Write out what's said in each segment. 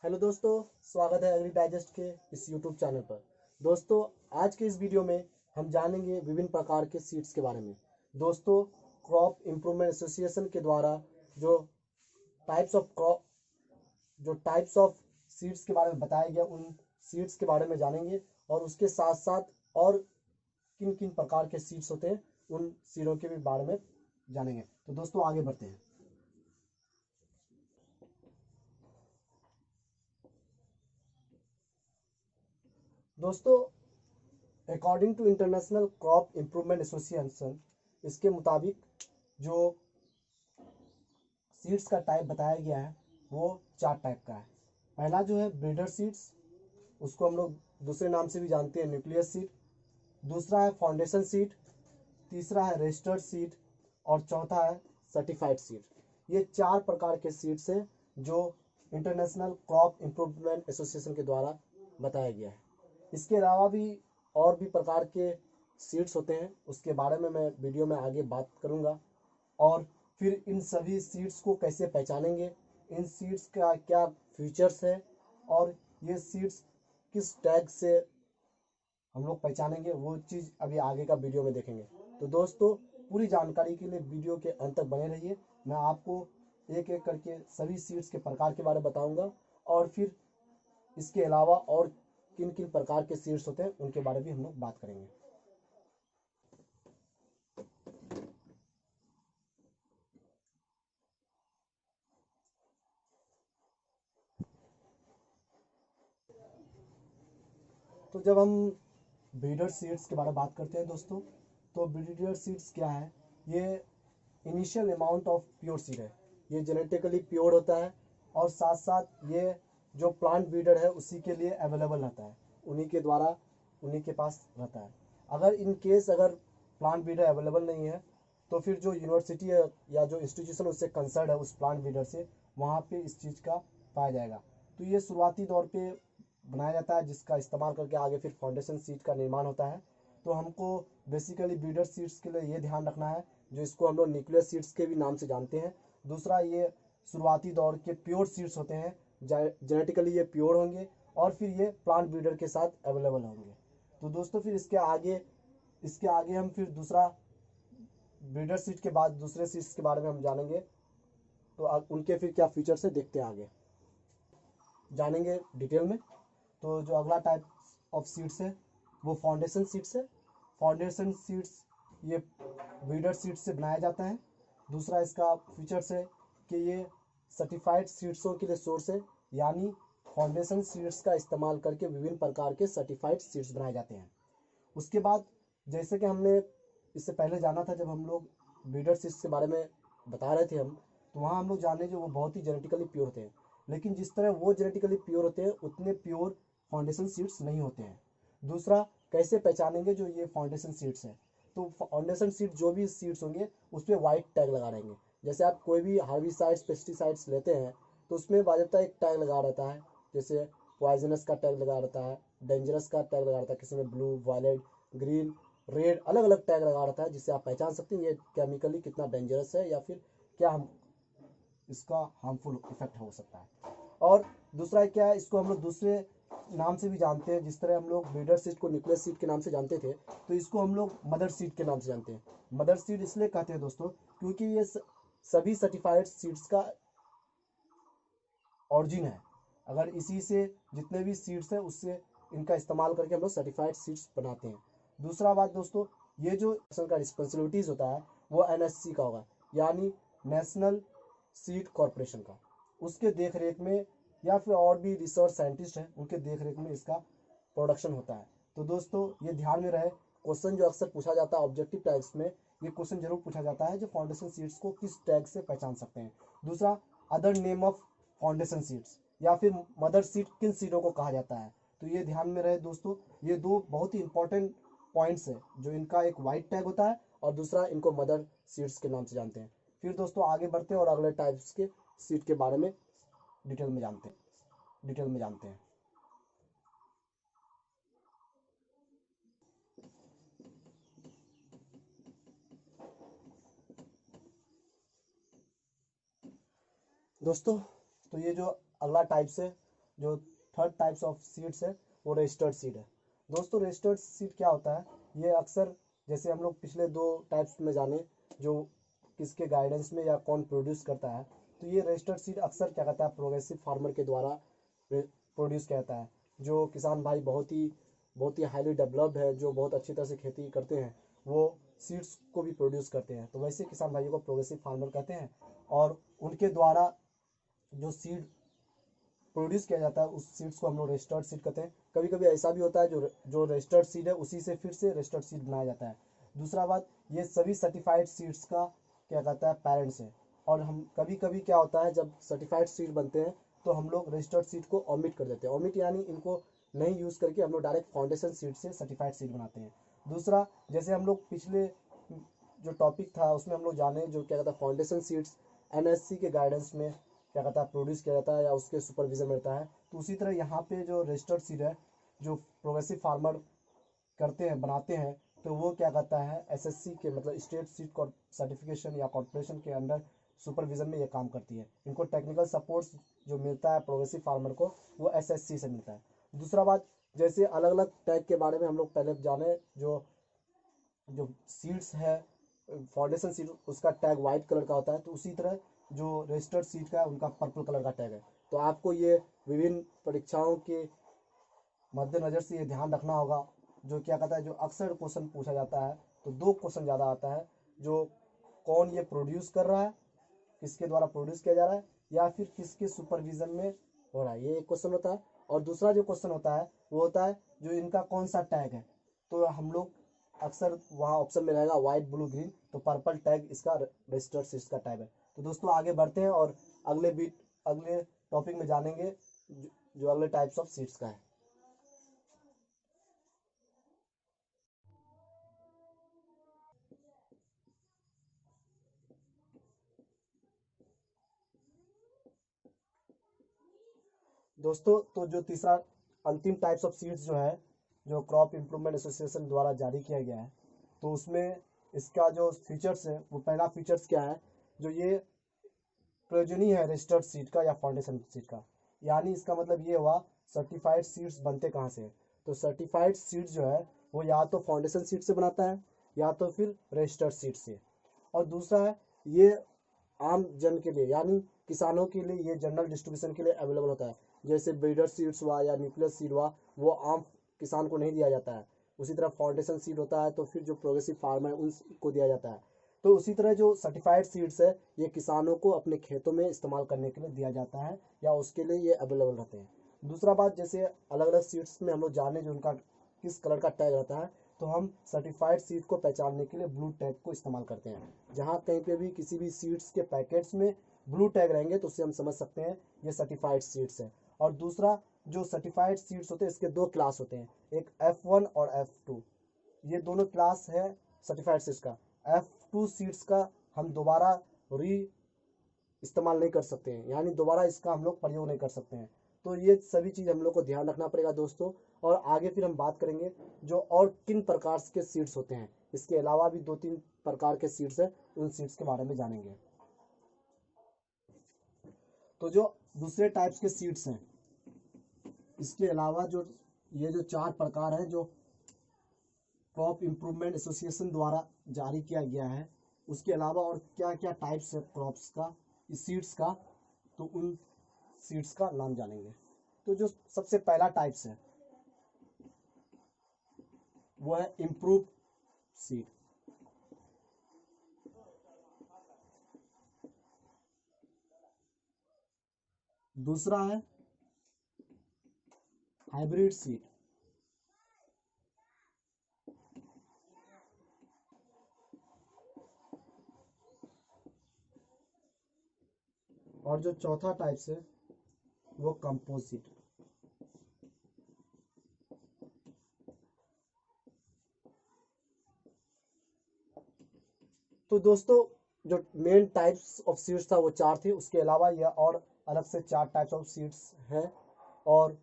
Hello दोस्तों, स्वागत है एग्री डाइजेस्ट के इस यूट्यूब चैनल पर। दोस्तों, आज के इस वीडियो में हम जानेंगे विभिन्न प्रकार के सीड्स के बारे में। दोस्तों, क्रॉप इम्प्रूवमेंट एसोसिएशन के द्वारा जो टाइप्स ऑफ सीड्स के बारे में बताया गया, उन सीड्स के बारे में जानेंगे और उसके साथ साथ और किन किन प्रकार के सीड्स होते हैं उन सीडों के भी बारे में जानेंगे। तो दोस्तों, आगे बढ़ते हैं। दोस्तों, according to international crop improvement association, इसके मुताबिक जो सीड्स का टाइप बताया गया है वो 4 टाइप का है। पहला जो है ब्रीडर सीड्स, उसको हम लोग दूसरे नाम से भी जानते हैं न्यूक्लियस सीड। दूसरा है फाउंडेशन सीड। तीसरा है रजिस्टर्ड सीड और चौथा है सर्टिफाइड सीड। ये 4 प्रकार के सीड्स हैं जो इंटरनेशनल क्रॉप इम्प्रूवमेंट एसोसिएशन के द्वारा बताया गया है। इसके अलावा भी और भी प्रकार के सीड्स होते हैं, उसके बारे में मैं वीडियो में आगे बात करूंगा। और फिर इन सभी सीड्स को कैसे पहचानेंगे, इन सीड्स का क्या फीचर्स है और ये सीड्स किस टैग से हम लोग पहचानेंगे, वो चीज़ अभी आगे का वीडियो में देखेंगे। तो दोस्तों, पूरी जानकारी के लिए वीडियो के अंत तक बने रहिए। मैं आपको एक एक करके सभी सीड्स के प्रकार के बारे में बताऊंगा और फिर इसके अलावा और किन किन प्रकार के सीड्स होते हैं उनके बारे में भी हम लोग बात करेंगे। तो जब हम ब्रीडर सीड्स के बारे में बात करते हैं दोस्तों, तो ब्रीडर सीड्स क्या है? ये initial amount of pure seed है। ये जेनेटिकली प्योर होता है और साथ साथ ये जो प्लांट ब्रीडर है उसी के लिए अवेलेबल रहता है, उन्हीं के द्वारा उन्हीं के पास रहता है। अगर इन केस अगर प्लांट ब्रीडर अवेलेबल नहीं है तो फिर जो यूनिवर्सिटी है या जो इंस्टीट्यूशन उससे कंसर्न है उस प्लांट ब्रीडर से, वहाँ पे इस चीज़ का पाया जाएगा। तो ये शुरुआती दौर पे बनाया जाता है, जिसका इस्तेमाल करके आगे फिर फाउंडेशन सीड का निर्माण होता है। तो हमको बेसिकली ब्रीडर सीड्स के लिए ये ध्यान रखना है, जो इसको हम लोग न्यूक्लियस सीड्स के भी नाम से जानते हैं। दूसरा, ये शुरुआती दौर के प्योर सीड्स होते हैं, जेनेटिकली ये प्योर होंगे और फिर ये प्लांट ब्रीडर के साथ अवेलेबल होंगे। तो दोस्तों, फिर इसके आगे हम फिर दूसरा ब्रीडर सीड के बाद दूसरे सीड्स के बारे में हम जानेंगे। तो उनके फिर क्या फीचर्स है देखते हैं, आगे जानेंगे डिटेल में। तो जो अगला टाइप ऑफ सीड्स है वो फाउंडेशन सीड्स है। फाउंडेशन सीड्स ये ब्रीडर सीड्स से बनाया जाता है। दूसरा इसका फीचर्स है कि ये सर्टिफाइड सीड्सों के लिए सोर्स है, यानी फाउंडेशन सीड्स का इस्तेमाल करके विभिन्न प्रकार के सर्टिफाइड सीड्स बनाए जाते हैं। उसके बाद जैसे कि हमने इससे पहले जाना था, जब हम लोग ब्रीडर सीड्स के बारे में बता रहे थे हम, तो वहाँ हम लोग जाने जो वो बहुत ही जेनेटिकली प्योर होते हैं। लेकिन जिस तरह वो जेनेटिकली प्योर होते हैं उतने प्योर फाउंडेशन सीड्स नहीं होते हैं। दूसरा, कैसे पहचानेंगे जो ये फाउंडेशन सीड्स हैं? तो फाउंडेशन सीड जो भी सीड्स होंगे उस पर वाइट टैग लगा रहेंगे। जैसे आप कोई भी हार्बिसाइड्स पेस्टिसाइड्स लेते हैं तो उसमें बाध्यता एक टैग लगा रहता है, जैसे पॉइजनस का टैग लगा रहता है, डेंजरस का टैग लगा रहता है, किसी में ब्लू, वायलेट, ग्रीन, रेड, अलग अलग टैग लगा रहता है, जिससे आप पहचान सकते हैं ये केमिकली कितना डेंजरस है या फिर क्या हम इसका हार्मफुल इफेक्ट हो सकता है। और दूसरा क्या है, इसको हम लोग दूसरे नाम से भी जानते हैं। जिस तरह हम लोग ब्रीडर सीड को न्यूक्लियस सीड के नाम से जानते थे, तो इसको हम लोग मदर सीड के नाम से जानते हैं। मदर सीड इसलिए कहते हैं दोस्तों क्योंकि ये सभी सर्टिफाइड सीड्स का ऑरिजिन है। अगर इसी से जितने भी सीड्स हैं उससे इनका इस्तेमाल करके हम लोग सर्टिफाइड सीड्स बनाते हैं। दूसरा बात दोस्तों, ये जो का रिस्पॉन्सिबिलिटीज़ होता है वो एनएससी का होगा, यानी नेशनल सीड कॉरपोरेशन का। उसके देख रेख में या फिर और भी रिसर्च साइंटिस्ट हैं उनके देख रेख में इसका प्रोडक्शन होता है। तो दोस्तों, ये ध्यान में रहे, क्वेश्चन जो अक्सर पूछा जाता है ऑब्जेक्टिव टैग्स में, ये क्वेश्चन जरूर पूछा जाता है जो फाउंडेशन सीड्स को किस टैग से पहचान सकते हैं। दूसरा, other name of foundation seeds या फिर मदर सीड किन सीडों को कहा जाता है, तो ये ध्यान में रहे दोस्तों। ये दो बहुत ही इंपॉर्टेंट पॉइंट्स है, जो इनका एक वाइट टैग होता है और दूसरा इनको मदर सीड्स के नाम से जानते हैं। फिर दोस्तों आगे बढ़ते हैं और अगले टाइप्स के सीड के बारे में डिटेल में जानते हैं। दोस्तों, तो ये जो अगला टाइप्स है जो थर्ड टाइप्स ऑफ सीड्स है वो रजिस्टर्ड सीड है। दोस्तों रजिस्टर्ड सीड क्या होता है, ये अक्सर जैसे हम लोग पिछले दो टाइप्स में जाने जो किसके गाइडेंस में या कौन प्रोड्यूस करता है, तो ये रजिस्टर्ड सीड अक्सर क्या कहता है प्रोग्रेसिव फार्मर के द्वारा प्रोड्यूस किया जाता है। जो किसान भाई बहुत ही हाईली डेवलप्ड है, जो बहुत अच्छी तरह से खेती करते हैं, वो सीड्स को भी प्रोड्यूस करते हैं, तो वैसे किसान भाइयों को प्रोग्रेसिव फार्मर कहते हैं। और उनके द्वारा जो सीड प्रोड्यूस किया जाता है उस सीड्स को हम लोग रजिस्टर्ड सीड कहते हैं। कभी कभी ऐसा भी होता है जो रजिस्टर्ड सीड है उसी से फिर से रजिस्टर्ड सीड बनाया जाता है। दूसरा बात, ये सभी सर्टिफाइड सीड्स का क्या कहता है पेरेंट्स है। और हम कभी कभी क्या होता है जब सर्टिफाइड सीड बनते हैं तो हम लोग रजिस्टर्ड सीड को ओमिट कर देते हैं। ओमिट यानी इनको नहीं यूज़ करके हम लोग डायरेक्ट फाउंडेशन सीड से सर्टिफाइड सीड बनाते हैं। दूसरा, जैसे हम लोग पिछले जो टॉपिक था उसमें हम लोग जाने जो क्या कहता है फाउंडेशन सीड्स एनएससी के गाइडेंस में क्या कहता है प्रोड्यूस किया जाता है या उसके सुपरविजन में रहता है, तो उसी तरह यहाँ पे जो रजिस्टर्ड सीड है जो प्रोग्रेसिव फार्मर करते हैं बनाते हैं, तो वो क्या कहता है एसएससी के मतलब स्टेट सीड सर्टिफिकेशन या कॉर्पोरेशन के अंडर सुपरविजन में ये काम करती है। इनको टेक्निकल सपोर्ट जो मिलता है प्रोग्रेसिव फार्मर को वो एसएससी से मिलता है। दूसरा बात, जैसे अलग अलग टैग के बारे में हम लोग पहले जाने, जो जो सीड्स है फाउंडेशन सीड उसका टैग वाइट कलर का होता है, तो उसी तरह जो रजिस्टर्ड सीड का है उनका पर्पल कलर का टैग है। तो आपको ये विभिन्न परीक्षाओं के मद्देनज़र से ये ध्यान रखना होगा। जो क्या कहता है जो अक्सर क्वेश्चन पूछा जाता है, तो दो क्वेश्चन ज़्यादा आता है, जो कौन ये प्रोड्यूस कर रहा है, किसके द्वारा प्रोड्यूस किया जा रहा है, या फिर किसके सुपरविजन में हो रहा है, ये एक क्वेश्चन होता है। और दूसरा जो क्वेश्चन होता है वो होता है जो इनका कौन सा टैग है। तो हम लोग अक्सर वहाँ ऑप्शन में रहेगा वाइट ब्लू ग्रीन, तो पर्पल टैग इसका रजिस्टर्ड सीड्स का टैग है। तो दोस्तों आगे बढ़ते हैं और अगले टॉपिक में जानेंगे जो अगले टाइप्स ऑफ सीड्स का है। दोस्तों तो जो तीसरा अंतिम टाइप्स ऑफ सीड्स जो है जो क्रॉप इम्प्रूवमेंट एसोसिएशन द्वारा जारी किया गया है, तो उसमें इसका जो फीचर्स है वो पहला फीचर्स क्या है, जो ये प्रयोजनीय है रजिस्टर्ड सीड का या फाउंडेशन सीड का। यानी इसका मतलब ये हुआ सर्टिफाइड सीड्स बनते कहाँ से हैं? तो सर्टिफाइड सीड्स जो है वो या तो फाउंडेशन सीड से बनाता है या तो फिर रजिस्टर्ड सीड से। और दूसरा है ये आम जन के लिए यानी किसानों के लिए ये जनरल डिस्ट्रीब्यूशन के लिए अवेलेबल होता है। जैसे ब्रीडर सीड्स हुआ या न्यूक्लियस सीड हुआ वो आम किसान को नहीं दिया जाता है। उसी तरह फाउंडेशन सीड होता है तो फिर जो प्रोग्रेसिव फार्मर है उनको दिया जाता है। तो उसी तरह जो सर्टिफाइड सीड्स है ये किसानों को अपने खेतों में इस्तेमाल करने के लिए दिया जाता है या उसके लिए ये अवेलेबल रहते हैं। दूसरा बात, जैसे अलग अलग सीड्स में हम लोग जाने जो उनका किस कलर का टैग रहता है, तो हम सर्टिफाइड सीड को पहचानने के लिए ब्लू टैग को इस्तेमाल करते हैं। जहाँ कहीं पे भी किसी भी सीड्स के पैकेट्स में ब्लू टैग रहेंगे तो उससे हम समझ सकते हैं ये सर्टिफाइड सीड्स है। और दूसरा, जो सर्टिफाइड सीड्स होते हैं इसके दो क्लास होते हैं, एक F1 और F2। ये दोनों क्लास है सर्टिफाइड सीड्स का। F2 सीड्स का हम दोबारा री इस्तेमाल नहीं कर सकते हैं, यानी दोबारा इसका हम लोग प्रयोग नहीं कर सकते हैं। तो ये सभी चीज़ हम लोग को ध्यान रखना पड़ेगा दोस्तों। और आगे फिर हम बात करेंगे जो और किन प्रकार के सीड्स होते हैं, इसके अलावा भी दो तीन प्रकार के सीड्स हैं, उन सीड्स के बारे में जानेंगे। तो जो दूसरे टाइप्स के सीड्स हैं इसके अलावा जो ये जो चार प्रकार हैं जो क्रॉप इम्प्रूवमेंट एसोसिएशन द्वारा जारी किया गया है, उसके अलावा और क्या क्या टाइप्स है क्रॉप्स का, इस सीड्स का, तो उन सीड्स का नाम जानेंगे। तो जो सबसे पहला टाइप्स है वो है इम्प्रूव सीड। दूसरा है हाइब्रिड सीड। और जो चौथा टाइप्स है वो कंपोजिट। तो दोस्तों जो मेन टाइप्स ऑफ सीड्स था वो चार थे, उसके अलावा यह और अलग से चार टाइप्स ऑफ सीड्स हैं। और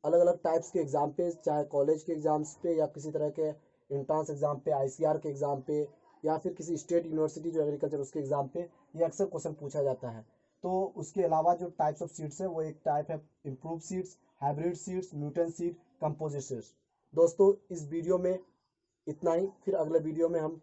अलग अलग टाइप्स के एग्जाम पे, चाहे कॉलेज के एग्जाम्स पे या किसी तरह के इंट्रांस एग्जाम पे, आईसीआर के एग्जाम पे, या फिर किसी स्टेट यूनिवर्सिटी जो एग्रीकल्चर उसके एग्जाम पे ये अक्सर क्वेश्चन पूछा जाता है। तो उसके अलावा जो टाइप्स ऑफ सीड्स है वो एक टाइप है improve seeds, hybrid seeds, mutant seed, composite seeds. दोस्तों इस वीडियो में इतना ही, फिर अगले वीडियो में हम